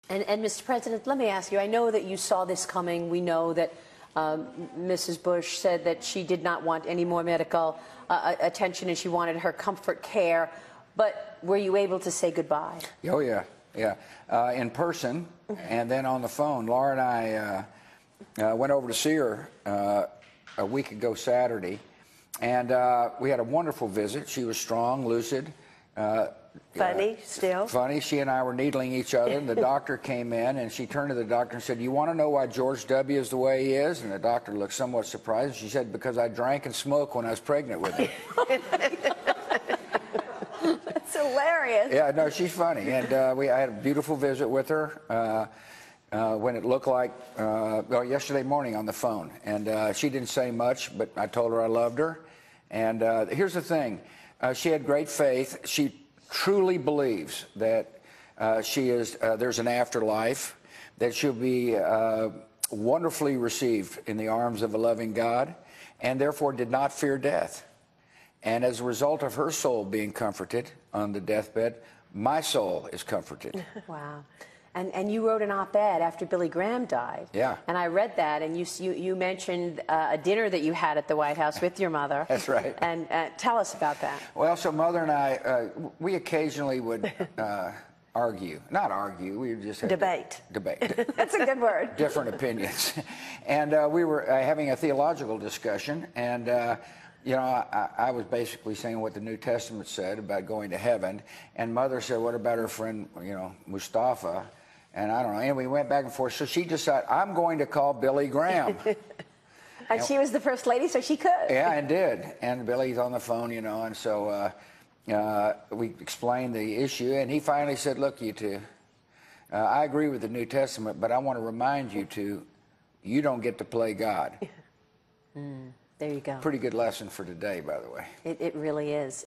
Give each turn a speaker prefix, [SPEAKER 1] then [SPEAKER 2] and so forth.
[SPEAKER 1] And Mr. President, let me ask you, I know that you saw this coming. We know that Mrs. Bush said that she did not want any more medical attention and she wanted her comfort care. But were you able to say goodbye?
[SPEAKER 2] Oh, yeah, yeah. In person and then on the phone. Laura and I went over to see her a week ago Saturday, and we had a wonderful visit. She was strong, lucid.
[SPEAKER 3] Funny, still?
[SPEAKER 2] Funny. She and I were needling each other, and the doctor came in, and she turned to the doctor and said, "You want to know why George W. is the way he is?" And the doctor looked somewhat surprised. She said, "Because I drank and smoked when I was pregnant with him."
[SPEAKER 3] That's hilarious.
[SPEAKER 2] Yeah, no, she's funny. And I had a beautiful visit with her when it looked like, well, yesterday morning on the phone. And she didn't say much, but I told her I loved her. And here's the thing. She had great faith. She truly believes that there's an afterlife, that she'll be wonderfully received in the arms of a loving God, and therefore did not fear death. And as a result of her soul being comforted on the deathbed, my soul is comforted.
[SPEAKER 1] Wow. And you wrote an op-ed after Billy Graham died.
[SPEAKER 2] Yeah.
[SPEAKER 1] And I read that, and you mentioned a dinner that you had at the White House with your mother.
[SPEAKER 2] That's right.
[SPEAKER 1] And tell us about that.
[SPEAKER 2] Well, so Mother and I, we occasionally would argue. Not argue, we just had
[SPEAKER 3] Debate.
[SPEAKER 2] Debate.
[SPEAKER 3] That's a good word.
[SPEAKER 2] Different opinions. And we were having a theological discussion, and you know, I was basically saying what the New Testament said about going to heaven, and Mother said, "What about her friend, you know, Mustafa?" And I don't know. And we went back and forth. So she decided, I'm going to call Billy Graham.
[SPEAKER 1] And she was the first lady, so she could.
[SPEAKER 2] Yeah, and did. And Billy's on the phone, you know, and so we explained the issue, and he finally said, "Look, you two, I agree with the New Testament, but I want to remind you two, you don't get to play God."
[SPEAKER 1] There you go.
[SPEAKER 2] Pretty good lesson for today, by the way.
[SPEAKER 1] It really is.